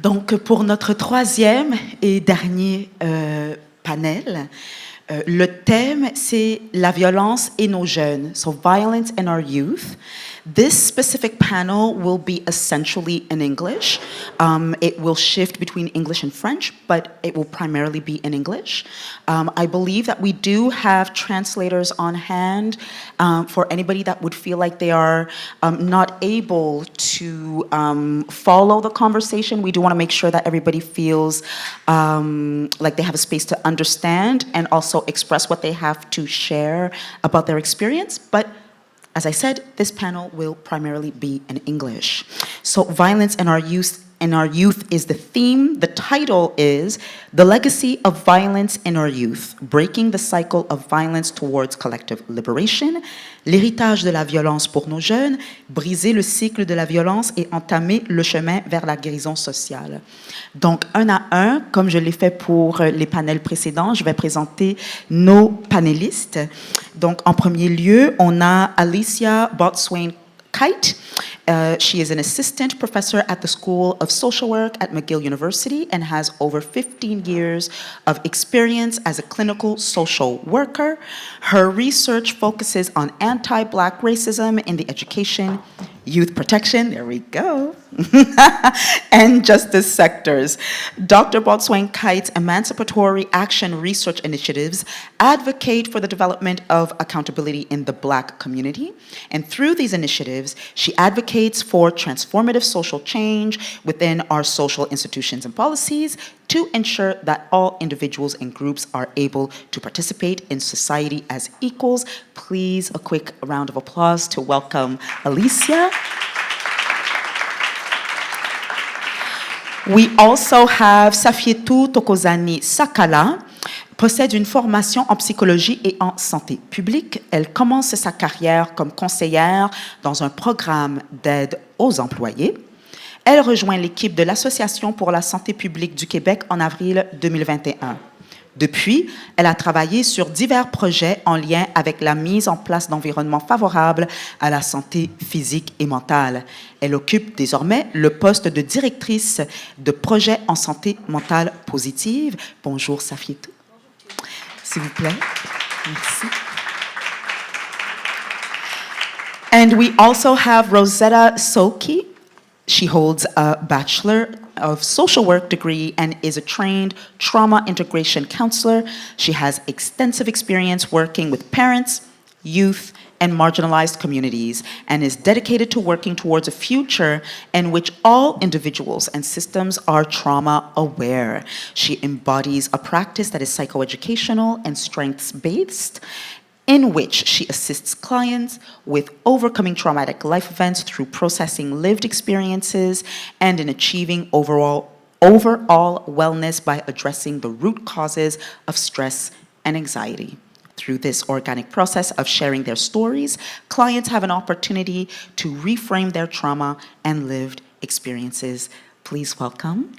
Donc, pour notre troisième et dernier panel, le thème, c'est la violence et nos jeunes, so violence in our youth. This specific panel will be essentially in English. It will shift between English and French, but it will primarily be in English. I believe that we do have translators on hand for anybody that would feel like they are not able to follow the conversation. We do want to make sure that everybody feels like they have a space to understand and also express what they have to share about their experience. But as I said, this panel will primarily be in English. So violence in our youth is the theme. The title is The Legacy of Violence in Our Youth, Breaking the Cycle of Violence Towards Collective Liberation, l'héritage de la violence pour nos jeunes, briser le cycle de la violence et entamer le chemin vers la guérison sociale. Donc, un à un, comme je l'ai fait pour les panels précédents, je vais présenter nos panélistes. Donc, en premier lieu, on a Alicia Boatswain-Kyte. She is an assistant professor at the School of Social Work at McGill University and has over 15 years of experience as a clinical social worker. Her research focuses on anti-Black racism in the education, youth protection, there we go, and justice sectors. Dr. Boatswain-Kyte's emancipatory action research initiatives advocate for the development of accountability in the Black community. And through these initiatives, she advocates for transformative social change within our social institutions and policies to ensure that all individuals and groups are able to participate in society as equals. Please, a quick round of applause to welcome Alicia. We also have Safiétou Sakala, possède une formation en psychologie et en santé publique. Elle commence sa carrière comme conseillère dans un programme d'aide aux employés. Elle rejoint l'équipe de l'Association pour la santé publique du Québec en avril 2021. Depuis, elle a travaillé sur divers projets en lien avec la mise en place d'environnements favorables à la santé physique et mentale. Elle occupe désormais le poste de directrice de projets en santé mentale positive. Bonjour Safiétou. S'il vous plaît. Merci. And we also have Rosetta Sowkey. She holds a Bachelor of Social Work degree and is a trained trauma integration counselor. She has extensive experience working with parents, youth, and marginalized communities, and is dedicated to working towards a future in which all individuals and systems are trauma aware. She embodies a practice that is psychoeducational and strengths-based, in which she assists clients with overcoming traumatic life events through processing lived experiences and in achieving overall wellness by addressing the root causes of stress and anxiety. Through this organic process of sharing their stories, clients have an opportunity to reframe their trauma and lived experiences. Please welcome.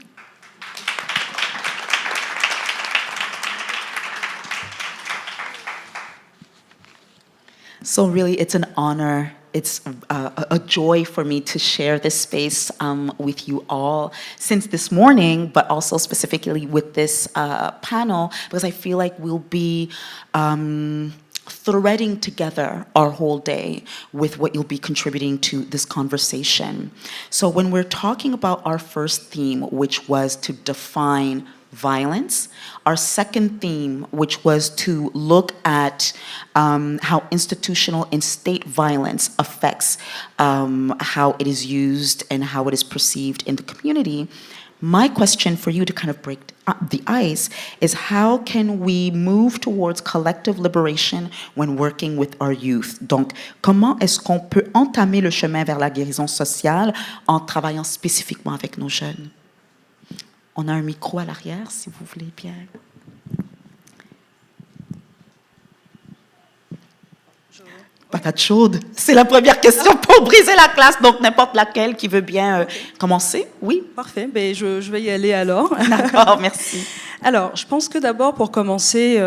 So really, it's an honor. It's a joy for me to share this space with you all since this morning, but also specifically with this panel, because I feel like we'll be threading together our whole day with what you'll be contributing to this conversation. So when we're talking about our first theme, which was to define violence, our second theme, which was to look at how institutional and state violence affects how it is used and how it is perceived in the community, my question for you to kind of break the ice is how can we move towards collective liberation when working with our youth? Donc, comment est-ce qu'on peut entamer le chemin vers la guérison sociale en travaillant spécifiquement avec nos jeunes? On a un micro à l'arrière, si vous voulez bien. Patate chaude. C'est la première question pour briser la classe, donc n'importe laquelle qui veut bien commencer. Oui? Parfait, ben, je vais y aller alors. D'accord, merci. Alors, je pense que d'abord, pour commencer,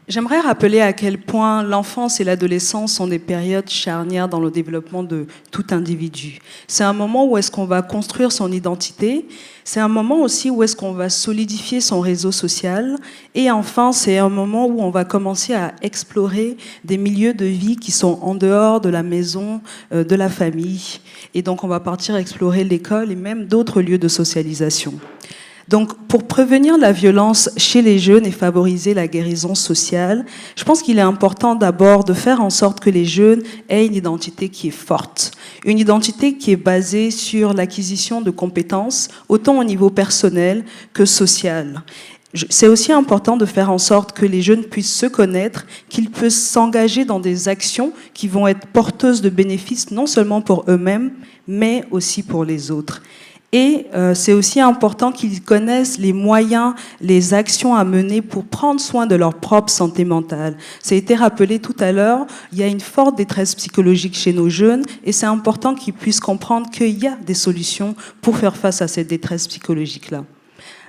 J'aimerais rappeler à quel point l'enfance et l'adolescence sont des périodes charnières dans le développement de tout individu. C'est un moment où est-ce qu'on va construire son identité, c'est un moment aussi où est-ce qu'on va solidifier son réseau social, et enfin c'est un moment où on va commencer à explorer des milieux de vie qui sont en dehors de la maison, de la famille, et donc on va partir explorer l'école et même d'autres lieux de socialisation. Donc, pour prévenir la violence chez les jeunes et favoriser la guérison sociale, je pense qu'il est important d'abord de faire en sorte que les jeunes aient une identité qui est forte, une identité qui est basée sur l'acquisition de compétences, autant au niveau personnel que social. C'est aussi important de faire en sorte que les jeunes puissent se connaître, qu'ils puissent s'engager dans des actions qui vont être porteuses de bénéfices, non seulement pour eux-mêmes, mais aussi pour les autres. Et c'est aussi important qu'ils connaissent les moyens, les actions à mener pour prendre soin de leur propre santé mentale. Ça a été rappelé tout à l'heure, il y a une forte détresse psychologique chez nos jeunes et c'est important qu'ils puissent comprendre qu'il y a des solutions pour faire face à cette détresse psychologique-là.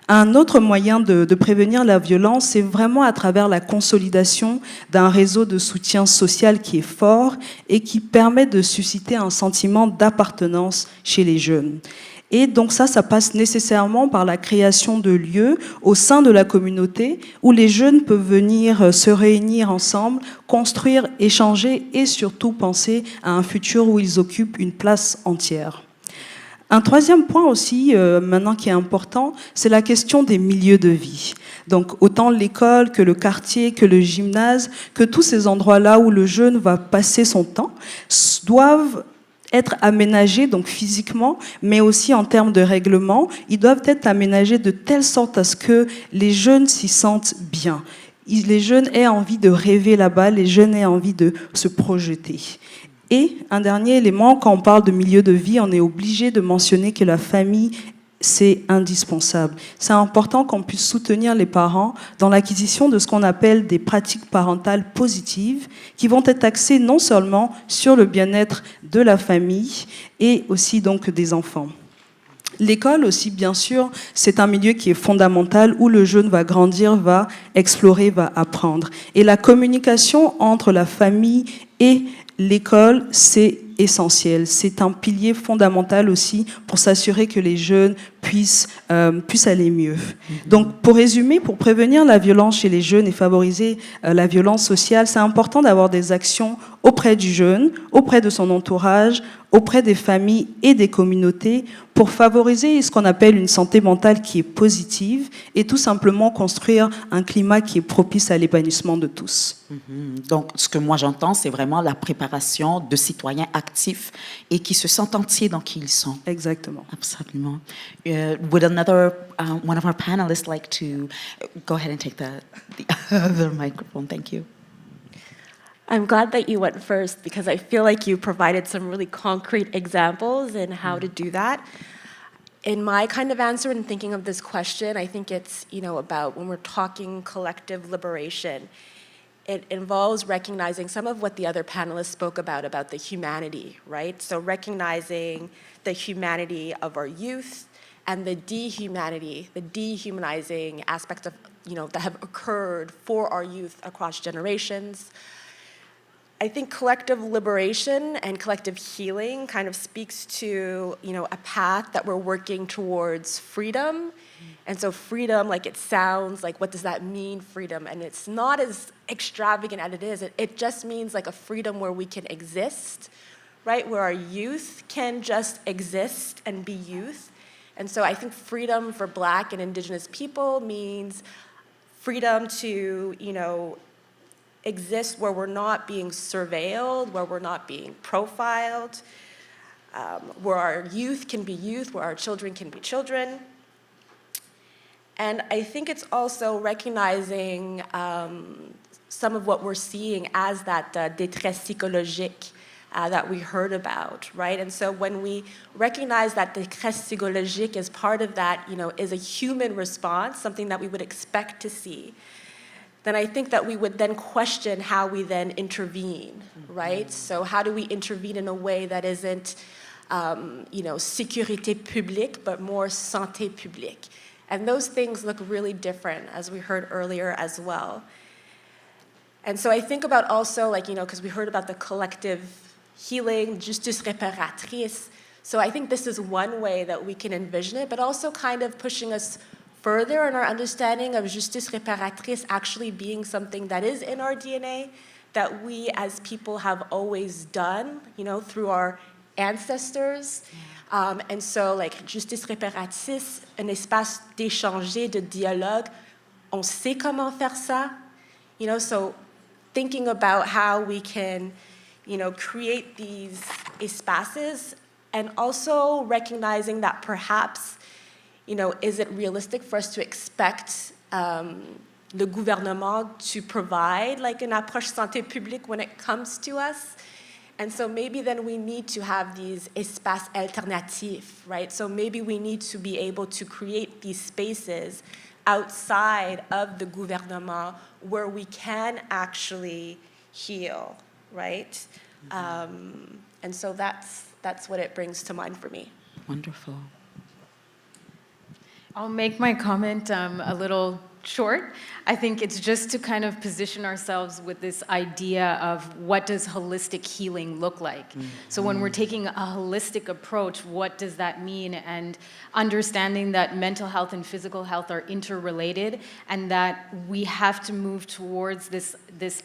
Un autre moyen de prévenir la violence, c'est vraiment à travers la consolidation d'un réseau de soutien social qui est fort et qui permet de susciter un sentiment d'appartenance chez les jeunes. Et donc ça passe nécessairement par la création de lieux au sein de la communauté où les jeunes peuvent venir se réunir ensemble, construire, échanger et surtout penser à un futur où ils occupent une place entière. Un troisième point aussi, maintenant qui est important, c'est la question des milieux de vie. Donc autant l'école que le quartier, que le gymnase, que tous ces endroits-là où le jeune va passer son temps, doivent être aménagés donc physiquement, mais aussi en termes de règlement. Ils doivent être aménagés de telle sorte à ce que les jeunes s'y sentent bien. Les jeunes aient envie de rêver là-bas, les jeunes aient envie de se projeter. Et un dernier élément, quand on parle de milieu de vie, on est obligé de mentionner que la famille, c'est indispensable. C'est important qu'on puisse soutenir les parents dans l'acquisition de ce qu'on appelle des pratiques parentales positives qui vont être axées non seulement sur le bien-être de la famille et aussi donc des enfants. L'école aussi, bien sûr, c'est un milieu qui est fondamental où le jeune va grandir, va explorer, va apprendre. Et la communication entre la famille et l'école, c'est essentiel. C'est un pilier fondamental aussi pour s'assurer que les jeunes puissent aller mieux. Donc, pour résumer, pour prévenir la violence chez les jeunes et favoriser la violence sociale, c'est important d'avoir des actions auprès du jeune, auprès de son entourage, auprès des familles et des communautés pour favoriser ce qu'on appelle une santé mentale qui est positive et tout simplement construire un climat qui est propice à l'épanouissement de tous. Donc, ce que moi j'entends, c'est vraiment la préparation de citoyens actifs et qui se sentent entiers dans qui ils sont. Exactement. Absolument. Would another one of our panelists like to go ahead and take the other microphone? Thank you. I'm glad that you went first because I feel like you provided some really concrete examples in how to do that. In my kind of answer in thinking of this question, I think it's, about when we're talking collective liberation, it involves recognizing some of what the other panelists spoke about the humanity, right? So recognizing the humanity of our youth and the dehumanizing aspects of, that have occurred for our youth across generations. I think collective liberation and collective healing kind of speaks to, a path that we're working towards freedom. And so freedom, like it sounds like, what does that mean, freedom? And it's not as extravagant as it is. It just means like a freedom where we can exist, right? Where our youth can just exist and be youth. And so I think freedom for Black and Indigenous people means freedom to, exist where we're not being surveilled, where we're not being profiled, where our youth can be youth, where our children can be children. And I think it's also recognizing some of what we're seeing as that détresse psychologique that we heard about, right? And so when we recognize that détresse psychologique is part of that, is a human response, something that we would expect to see, then I think that we would then question how we then intervene, right? So how do we intervene in a way that isn't, sécurité publique, but more santé publique? And those things look really different, as we heard earlier as well. And so I think about also, like, because we heard about the collective healing, justice réparatrice. So I think this is one way that we can envision it, but also kind of pushing us further in our understanding of justice réparatrice actually being something that is in our DNA, that we as people have always done, through our ancestors. And so, like, justice réparatrice, un espace d'échanger, de dialogue, on sait comment faire ça, so thinking about how we can, create these espaces, and also recognizing that perhaps, is it realistic for us to expect le gouvernement to provide like an approche santé publique when it comes to us? And so maybe then we need to have these espaces alternatifs, right? So maybe we need to be able to create these spaces outside of the gouvernement where we can actually heal, right? And so that's what it brings to mind for me. Wonderful. I'll make my comment a little short. I think it's just to kind of position ourselves with this idea of what does holistic healing look like. So when we're taking a holistic approach, what does that mean? And understanding that mental health and physical health are interrelated, and that we have to move towards this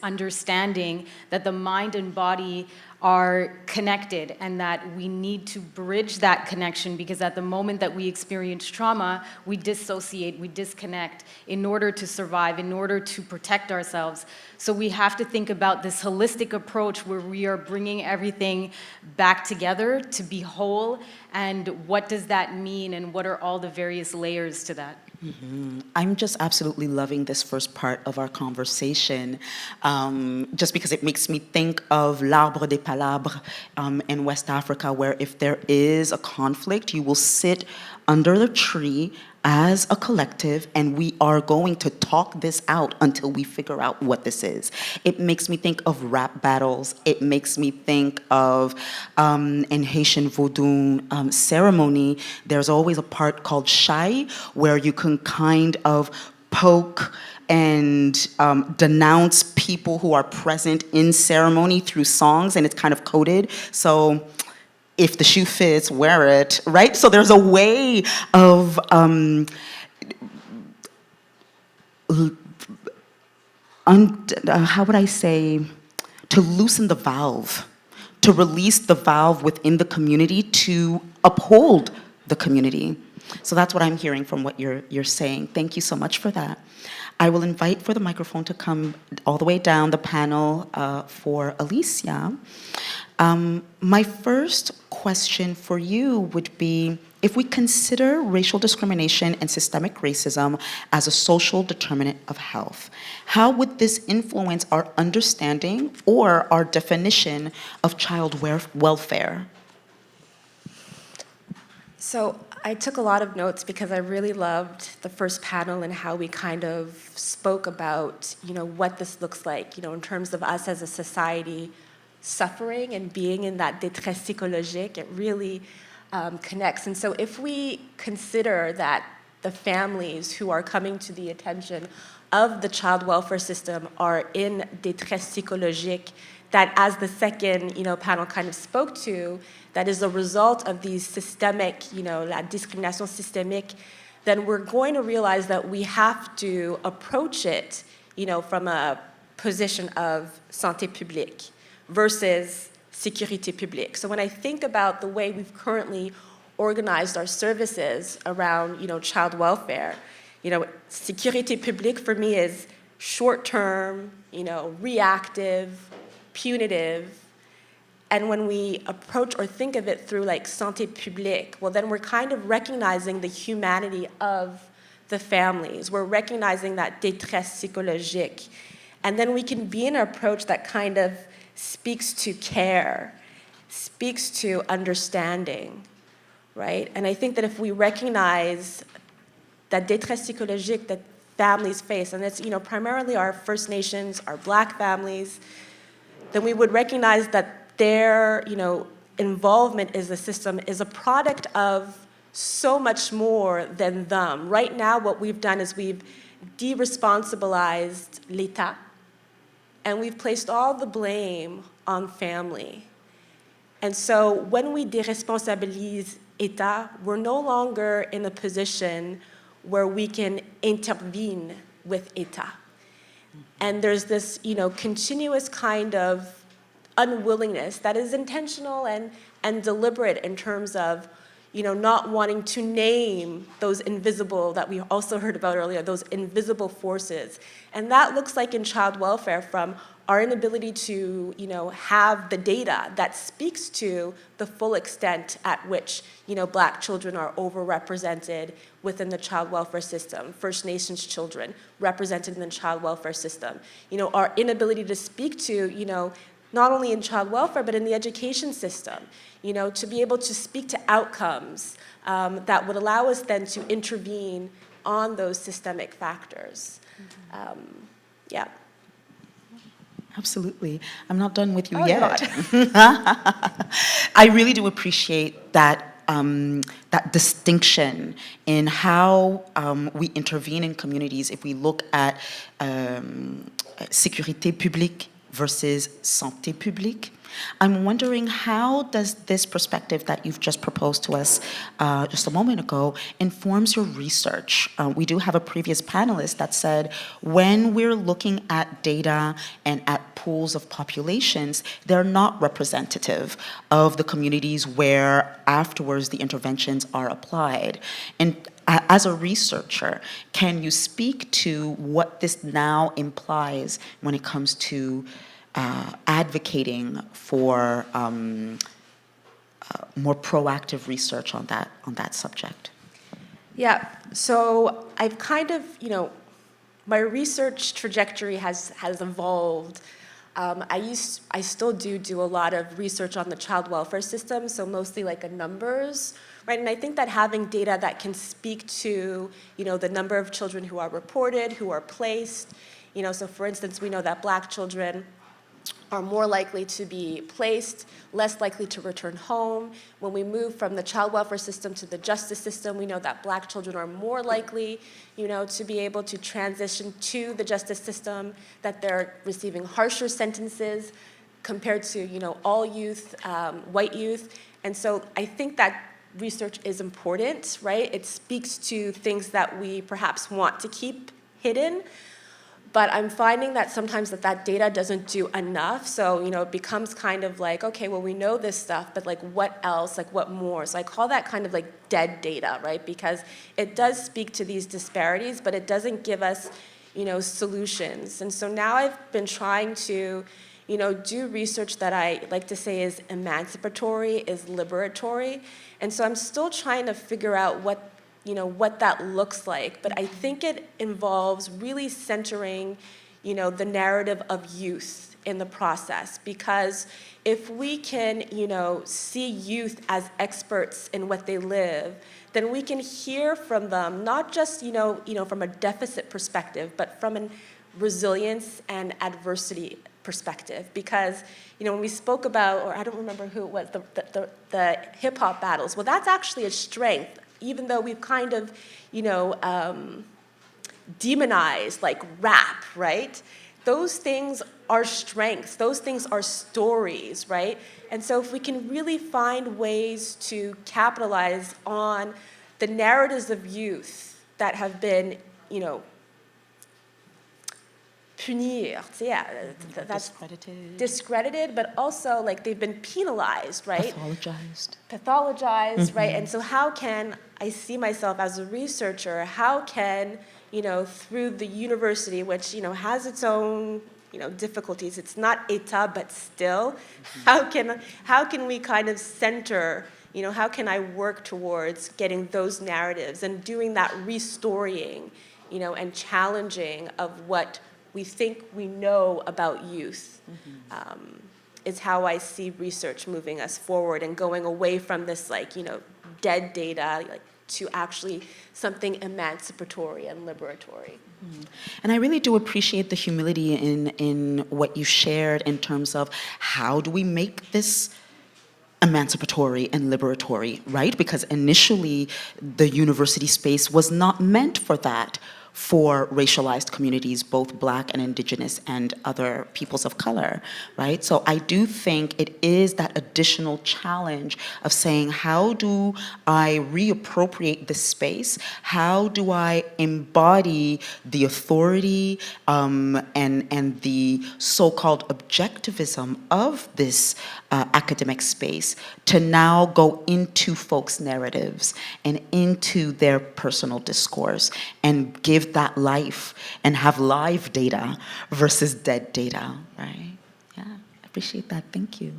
understanding that the mind and body are connected, and that we need to bridge that connection, because at the moment that we experience trauma, we dissociate, we disconnect in order to survive, in order to protect ourselves. So we have to think about this holistic approach where we are bringing everything back together to be whole, and what does that mean, and what are all the various layers to that? I'm just absolutely loving this first part of our conversation, just because it makes me think of l'arbre des palabres in West Africa, where if there is a conflict, you will sit under the tree as a collective, and we are going to talk this out until we figure out what this is. It makes me think of rap battles. It makes me think of, in Haitian Vodou ceremony, there's always a part called Chai, where you can kind of poke and denounce people who are present in ceremony through songs, and it's kind of coded. So if the shoe fits, wear it, right? So there's a way of how would I say, to loosen the valve, to release the valve within the community to uphold the community. So that's what I'm hearing from what you're saying. Thank you so much for that. I will invite for the microphone to come all the way down the panel for Alicia. My first question for you would be, if we consider racial discrimination and systemic racism as a social determinant of health, how would this influence our understanding or our definition of child welfare? So I took a lot of notes because I really loved the first panel and how we kind of spoke about, what this looks like, in terms of us as a society suffering and being in that détresse psychologique. It really connects. And so if we consider that the families who are coming to the attention of the child welfare system are in détresse psychologique, that as the second, panel kind of spoke to, that is a result of these systemic, la discrimination systémique, then we're going to realize that we have to approach it, from a position of santé publique versus sécurité publique. So when I think about the way we've currently organized our services around, child welfare, sécurité publique for me is short-term, reactive, punitive. And when we approach or think of it through like santé publique, well, then we're kind of recognizing the humanity of the families. We're recognizing that détresse psychologique. And then we can be in an approach that kind of speaks to care, speaks to understanding, right? And I think that if we recognize that détresse psychologique that families face, and it's, primarily our First Nations, our Black families, then we would recognize that their, involvement in the system is a product of so much more than them. Right now, what we've done is we've de-responsibilized l'État, and we've placed all the blame on family. And so when we déresponsabilise État, we're no longer in a position where we can intervene with État. And there's this, continuous kind of unwillingness that is intentional and deliberate in terms of, not wanting to name those invisible, that we also heard about earlier, those invisible forces. And that looks like in child welfare from our inability to, have the data that speaks to the full extent at which, Black children are overrepresented within the child welfare system, First Nations children represented in the child welfare system. Our inability to speak to, not only in child welfare, but in the education system, to be able to speak to outcomes that would allow us then to intervene on those systemic factors. Yeah. Absolutely. I'm not done with you Oh, yet. I really do appreciate that that distinction in how we intervene in communities if we look at sécurité publique versus santé publique. I'm wondering, how does this perspective that you've just proposed to us just a moment ago informs your research? We do have a previous panelist that said when we're looking at data and at pools of populations, they're not representative of the communities where afterwards the interventions are applied. And as a researcher, can you speak to what this now implies when it comes to advocating for more proactive research on that subject? Yeah, so I've kind of, my research trajectory has evolved. I still do a lot of research on the child welfare system, so mostly like numbers, right? And I think that having data that can speak to, the number of children who are reported, who are placed, so for instance, we know that Black children are more likely to be placed, less likely to return home. When we move from the child welfare system to the justice system, we know that Black children are more likely, to be able to transition to the justice system, that they're receiving harsher sentences compared to, all youth, white youth. And so I think that research is important, right? It speaks to things that we perhaps want to keep hidden. But I'm finding that sometimes that data doesn't do enough. So, it becomes kind of like, okay, well, we know this stuff, but like what else, like what more? So I call that kind of like dead data, right? Because it does speak to these disparities, but it doesn't give us, solutions. And so now I've been trying to, do research that I like to say is emancipatory, is liberatory. And so I'm still trying to figure out what that looks like. But I think it involves really centering, the narrative of youth in the process. Because if we can, see youth as experts in what they live, then we can hear from them, not just, from a deficit perspective, but from a resilience and adversity perspective. Because, when we spoke about, or I don't remember who it was, the hip-hop battles, well, that's actually a strength, even though we've kind of, demonized like rap, right? Those things are strengths, those things are stories, right? And so if we can really find ways to capitalize on the narratives of youth that have been, punir, that's discredited, but also like they've been penalized, right? Pathologized, right? And so how can I see myself as a researcher? How can, through the university, which, has its own, difficulties, it's not état, but still, how can we kind of center, how can I work towards getting those narratives and doing that restorying, and challenging of what we think we know about youth, is how I see research moving us forward and going away from this dead data to actually something emancipatory and liberatory. And I really do appreciate the humility in what you shared in terms of how do we make this emancipatory and liberatory, right? Because initially the university space was not meant for that. for racialized communities, both Black and Indigenous and other peoples of color, right? So I do think it is that additional challenge of saying, how do I reappropriate this space? How do I embody the authority and the so-called objectivism of this academic space to now go into folks' narratives and into their personal discourse and give that life and have live data versus dead data, right? Yeah, I appreciate that. Thank you.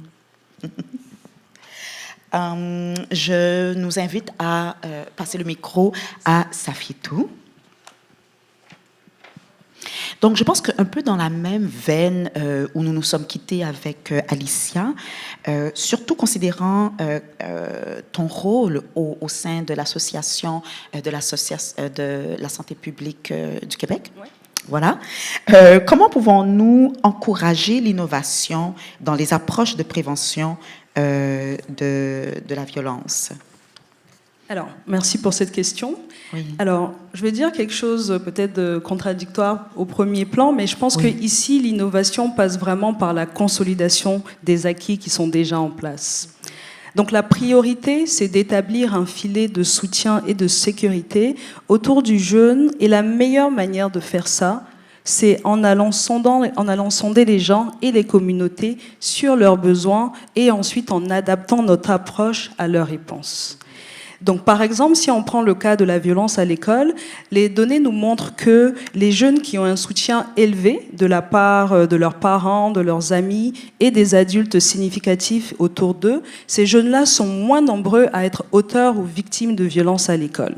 Je nous invite à passer le micro à Safiétou. Donc, je pense qu'un peu dans la même veine où nous nous sommes quittés avec Alicia, surtout considérant ton rôle au sein de l'association de la santé publique du Québec. Ouais. Voilà. Comment pouvons-nous encourager l'innovation dans les approches de prévention de la violence? Alors, merci pour cette question. Oui. Alors, je vais dire quelque chose peut-être de contradictoire au premier plan, mais je pense Oui. qu'ici, l'innovation passe vraiment par la consolidation des acquis qui sont déjà en place. Donc la priorité, c'est d'établir un filet de soutien et de sécurité autour du jeune, et la meilleure manière de faire ça, c'est en allant sonder les gens et les communautés sur leurs besoins et ensuite en adaptant notre approche à leurs réponses. Donc, par exemple, si on prend le cas de la violence à l'école, les données nous montrent que les jeunes qui ont un soutien élevé de la part de leurs parents, de leurs amis et des adultes significatifs autour d'eux, ces jeunes-là sont moins nombreux à être auteurs ou victimes de violences à l'école.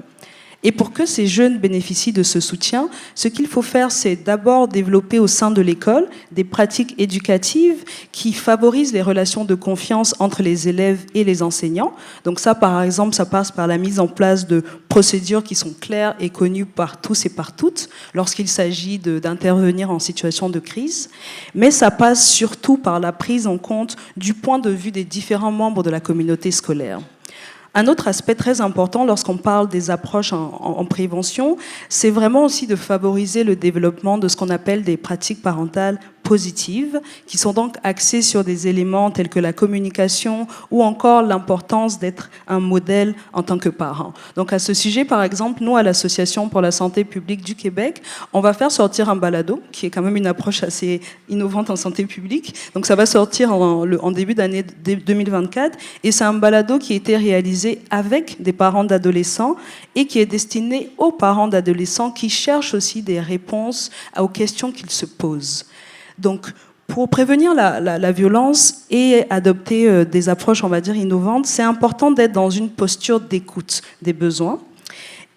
Et pour que ces jeunes bénéficient de ce soutien, ce qu'il faut faire, c'est d'abord développer au sein de l'école des pratiques éducatives qui favorisent les relations de confiance entre les élèves et les enseignants. Donc ça, par exemple, ça passe par la mise en place de procédures qui sont claires et connues par tous et par toutes lorsqu'il s'agit d'intervenir en situation de crise. Mais ça passe surtout par la prise en compte du point de vue des différents membres de la communauté scolaire. Un autre aspect très important lorsqu'on parle des approches en prévention, c'est vraiment aussi de favoriser le développement de ce qu'on appelle des pratiques parentales positives, qui sont donc axées sur des éléments tels que la communication ou encore l'importance d'être un modèle en tant que parent. Donc à ce sujet, par exemple, nous, à l'Association pour la santé publique du Québec, on va faire sortir un balado, qui est quand même une approche assez innovante en santé publique. Donc ça va sortir en début d'année 2024, et c'est un balado qui a été réalisé avec des parents d'adolescents et qui est destiné aux parents d'adolescents qui cherchent aussi des réponses aux questions qu'ils se posent. Donc, pour prévenir la violence et adopter des approches, on va dire, innovantes, c'est important d'être dans une posture d'écoute des besoins.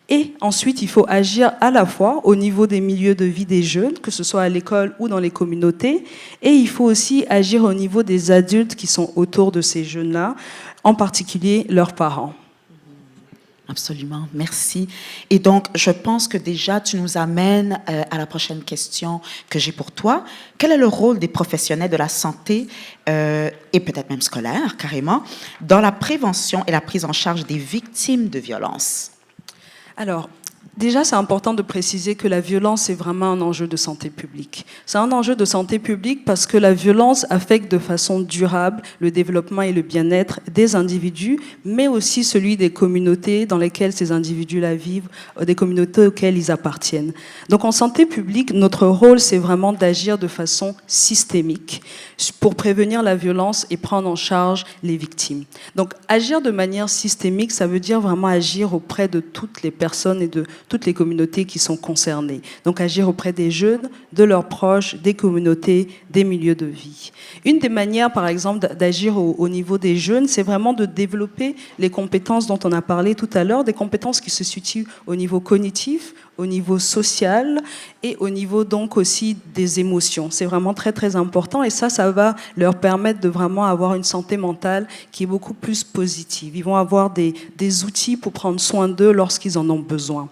Et ensuite, il faut agir à la fois au niveau des milieux de vie des jeunes, que ce soit à l'école ou dans les communautés, et il faut aussi agir au niveau des adultes qui sont autour de ces jeunes-là, en particulier leurs parents. Absolument, merci. Et donc, je pense que déjà, tu nous amènes à la prochaine question que j'ai pour toi. Quel est le rôle des professionnels de la santé, et peut-être même scolaire, carrément, dans la prévention et la prise en charge des victimes de violences? Alors, déjà, c'est important de préciser que la violence est vraiment un enjeu de santé publique. C'est un enjeu de santé publique parce que la violence affecte de façon durable le développement et le bien-être des individus, mais aussi celui des communautés dans lesquelles ces individus-là vivent, des communautés auxquelles ils appartiennent. Donc en santé publique, notre rôle, c'est vraiment d'agir de façon systémique pour prévenir la violence et prendre en charge les victimes. Donc agir de manière systémique, ça veut dire vraiment agir auprès de toutes les personnes et de toutes les communautés qui sont concernées. Donc agir auprès des jeunes, de leurs proches, des communautés, des milieux de vie. Une des manières, par exemple, d'agir au niveau des jeunes, c'est vraiment de développer les compétences dont on a parlé tout à l'heure, des compétences qui se situent au niveau cognitif, au niveau social et au niveau donc aussi des émotions. C'est vraiment très très important, et ça va leur permettre de vraiment avoir une santé mentale qui est beaucoup plus positive. Ils vont avoir des outils pour prendre soin d'eux lorsqu'ils en ont besoin.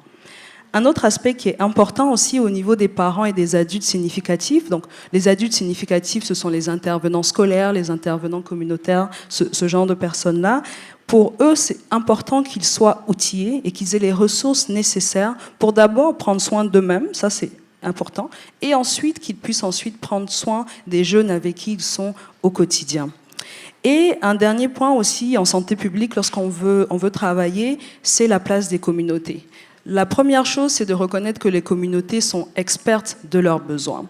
Un autre aspect qui est important aussi au niveau des parents et des adultes significatifs, donc les adultes significatifs, ce sont les intervenants scolaires, les intervenants communautaires, ce genre de personnes-là. Pour eux, c'est important qu'ils soient outillés et qu'ils aient les ressources nécessaires pour d'abord prendre soin d'eux-mêmes, ça c'est important, et ensuite qu'ils puissent ensuite prendre soin des jeunes avec qui ils sont au quotidien. Et un dernier point aussi en santé publique, lorsqu'on veut travailler, c'est la place des communautés. La première chose, c'est de reconnaître que les communautés sont expertes de leurs besoins.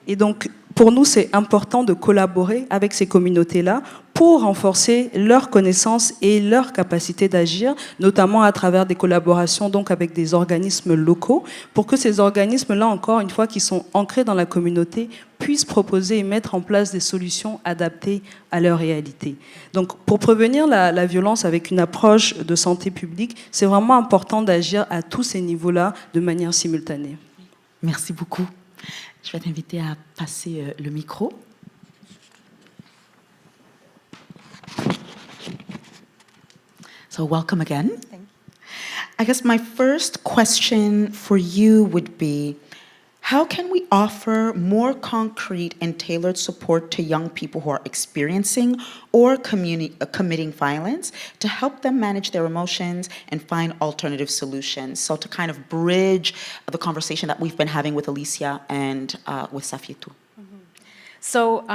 Et donc, pour nous, c'est important de collaborer avec ces communautés-là pour renforcer leurs connaissances et leur capacité d'agir, notamment à travers des collaborations donc avec des organismes locaux, pour que ces organismes-là, encore une fois, qui sont ancrés dans la communauté, puissent proposer et mettre en place des solutions adaptées à leur réalité. Donc, pour prévenir la violence avec une approche de santé publique, c'est vraiment important d'agir à tous ces niveaux-là de manière simultanée. Merci beaucoup. Je vais t'inviter à passer le micro. So welcome again. Thank you. I guess my first question for you would be, how can we offer more concrete and tailored support to young people who are experiencing or committing violence to help them manage their emotions and find alternative solutions? So to kind of bridge the conversation that we've been having with Alicia and with Safiétou. So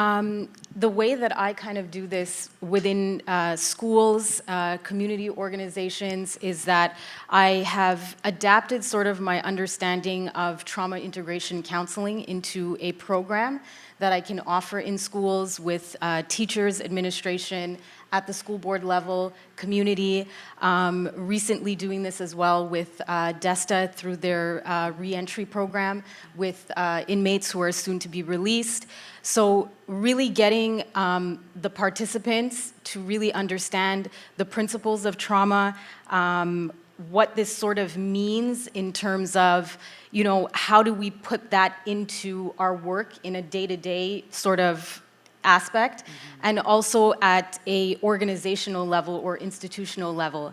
the way that I kind of do this within schools, community organizations, is that I have adapted sort of my understanding of trauma integration counseling into a program that I can offer in schools with teachers, administration, at the school board level, community. Recently doing this as well with DESTA through their reentry program with inmates who are soon to be released. So really getting the participants to really understand the principles of trauma, what this sort of means in terms of, you know, how do we put that into our work in a day-to-day sort of aspect, and also at a organizational level or institutional level.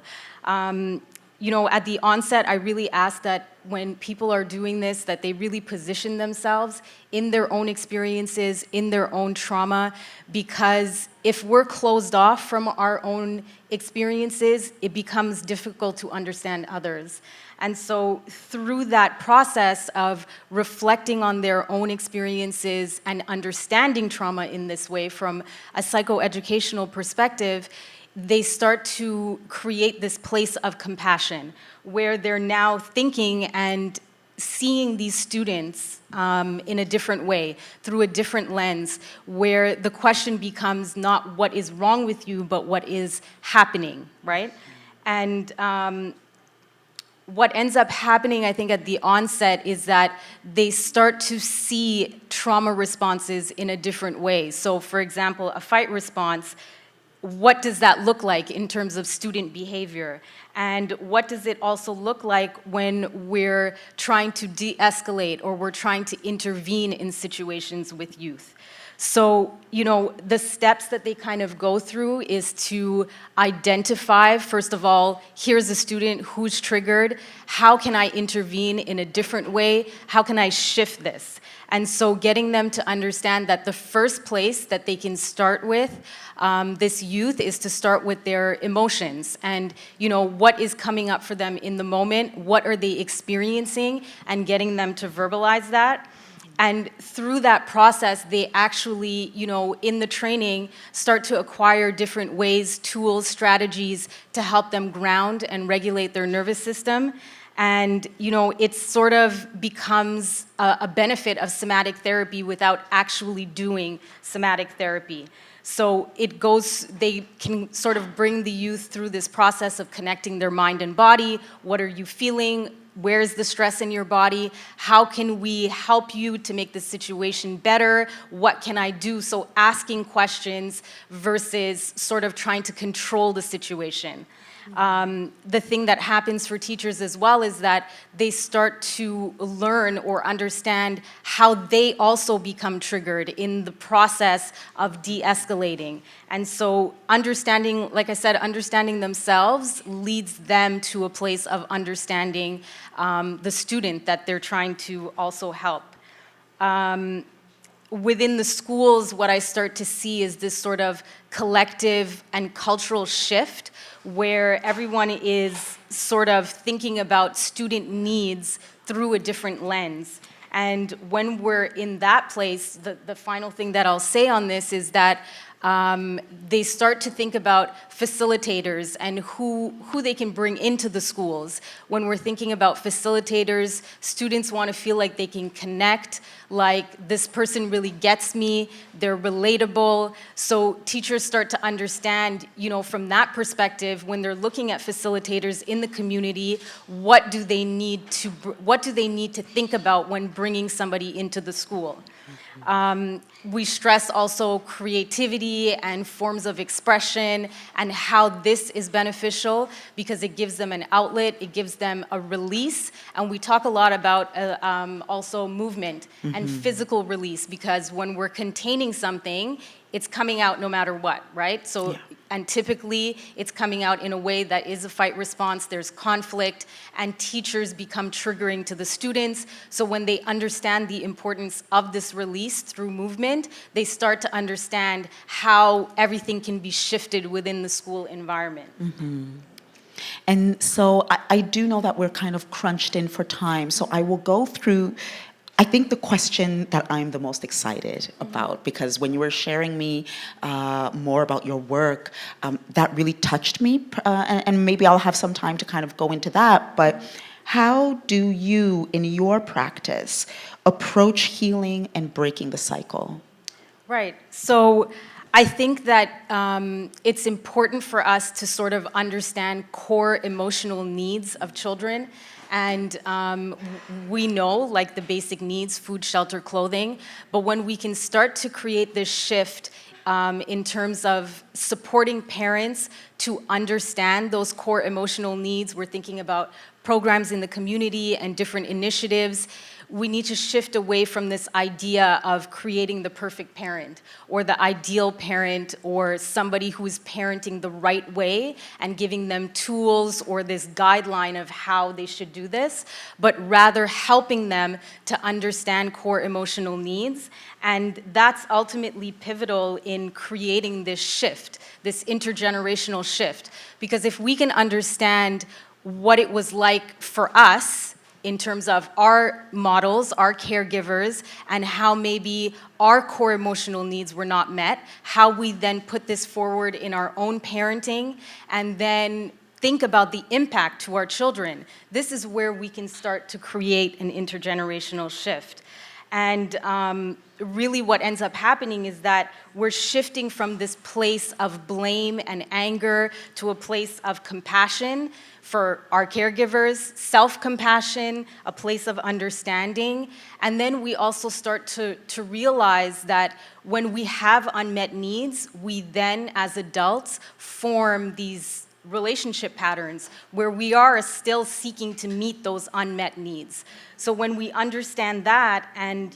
You know, at the onset, I really ask that when people are doing this, that they really position themselves in their own experiences, in their own trauma, because if we're closed off from our own experiences, it becomes difficult to understand others. And so through that process of reflecting on their own experiences and understanding trauma in this way from a psychoeducational perspective, they start to create this place of compassion where they're now thinking and seeing these students in a different way, through a different lens, where the question becomes not what is wrong with you, but what is happening, right? And what ends up happening, I think, at the onset is that they start to see trauma responses in a different way. So, for example, a fight response, what does that look like in terms of student behavior? And what does it also look like when we're trying to de-escalate or we're trying to intervene in situations with youth? So, you know, the steps that they kind of go through is to identify, first of all, here's a student who's triggered. How can I intervene in a different way? How can I shift this? And so getting them to understand that the first place that they can start with this youth is to start with their emotions and, you know, what is coming up for them in the moment, what are they experiencing, and getting them to verbalize that. And through that process, they actually, you know, in the training, start to acquire different ways, tools, strategies to help them ground and regulate their nervous system. And, you know, it sort of becomes a benefit of somatic therapy without actually doing somatic therapy. So it goes, they can sort of bring the youth through this process of connecting their mind and body. What are you feeling? Where's the stress in your body? How can we help you to make the situation better? What can I do? So asking questions versus sort of trying to control the situation. The thing that happens for teachers as well is that they start to learn or understand how they also become triggered in the process of de-escalating. And so understanding, like I said, understanding themselves leads them to a place of understanding the student that they're trying to also help. Within the schools, what I start to see is this sort of collective and cultural shift where everyone is sort of thinking about student needs through a different lens. And when we're in that place, the final thing that I'll say on this is that they start to think about facilitators and who they can bring into the schools. When we're thinking about facilitators, students want to feel like they can connect, like this person really gets me, they're relatable. So teachers start to understand, from that perspective, when they're looking at facilitators in the community, what do they need to think about when bringing somebody into the school? We stress also creativity and forms of expression and how this is beneficial because it gives them an outlet, it gives them a release, and we talk a lot about also movement and physical release because when we're containing something, it's coming out no matter what, right? So, and typically it's coming out in a way that is a fight response, there's conflict, and teachers become triggering to the students. So when they understand the importance of this release through movement, they start to understand how everything can be shifted within the school environment. And so I do know that we're kind of crunched in for time, so I will go through I think the question that I'm the most excited about, because when you were sharing me more about your work, that really touched me, and maybe I'll have some time to kind of go into that, but how do you, in your practice, approach healing and breaking the cycle? Right, so I think that it's important for us to sort of understand core emotional needs of children. And we know, like the basic needs, food, shelter, clothing, but when we can start to create this shift in terms of supporting parents to understand those core emotional needs, we're thinking about programs in the community and different initiatives. We need to shift away from this idea of creating the perfect parent or the ideal parent or somebody who is parenting the right way and giving them tools or this guideline of how they should do this, but rather helping them to understand core emotional needs. And that's ultimately pivotal in creating this shift, this intergenerational shift. Because if we can understand what it was like for us in terms of our models, our caregivers, and how maybe our core emotional needs were not met, how we then put this forward in our own parenting, and then think about the impact to our children. This is where we can start to create an intergenerational shift. And really what ends up happening is that we're shifting from this place of blame and anger to a place of compassion for our caregivers, self-compassion, a place of understanding. And then we also start to realize that when we have unmet needs, we then, as adults, form these relationship patterns where we are still seeking to meet those unmet needs. So when we understand that and,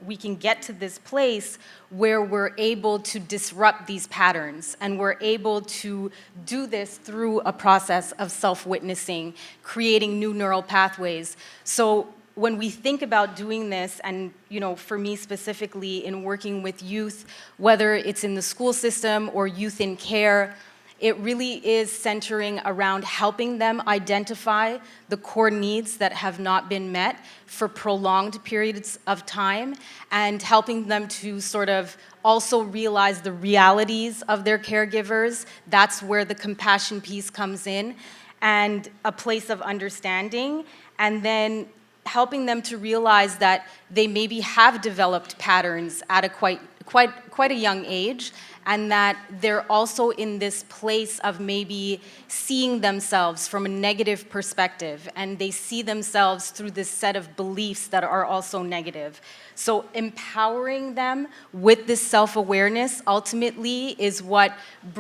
we can get to this place where we're able to disrupt these patterns and we're able to do this through a process of self-witnessing, creating new neural pathways. So when we think about doing this, and for me specifically in working with youth, whether it's in the school system or youth in care, it really is centering around helping them identify the core needs that have not been met for prolonged periods of time and helping them to sort of also realize the realities of their caregivers. That's where the compassion piece comes in, and a place of understanding, and then helping them to realize that they maybe have developed patterns at a quite quite a young age, and that they're also in this place of maybe seeing themselves from a negative perspective, and they see themselves through this set of beliefs that are also negative. So empowering them with this self-awareness ultimately is what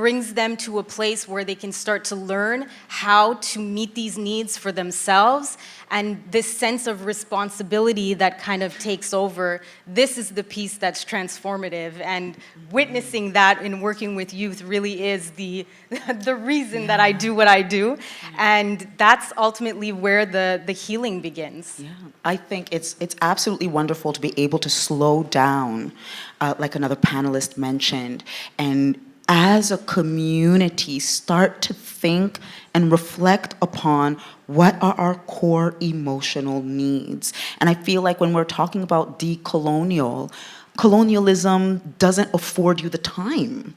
brings them to a place where they can start to learn how to meet these needs for themselves, and this sense of responsibility that kind of takes over. This is the piece that's transformative, and witnessing that in working with youth really is the reason that I do what I do, and that's ultimately where the healing begins. Yeah, I think it's absolutely wonderful to be able to slow down, like another panelist mentioned, and as a community start to think and reflect upon what are our core emotional needs. And I feel like when we're talking about decolonial, colonialism doesn't afford you the time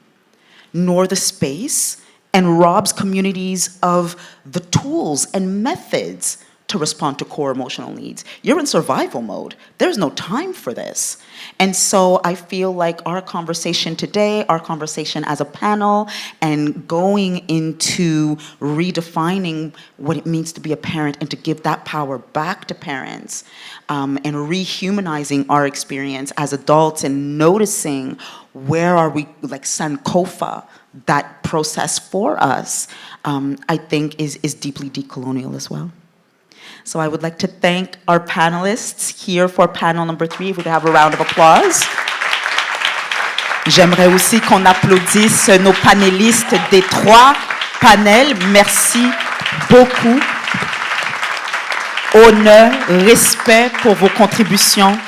nor the space, and robs communities of the tools and methods to respond to core emotional needs. You're in survival mode. There's no time for this. And so I feel like our conversation today, our conversation as a panel, and going into redefining what it means to be a parent and to give that power back to parents, and rehumanizing our experience as adults and noticing where are we, like Sankofa, that process for us, I think is deeply decolonial as well. So I would like to thank our panelists here for panel number 3. If we could have a round of applause. J'aimerais aussi qu'on applaudisse nos panélistes des 3 panels. Merci beaucoup. Honneur, respect pour vos contributions.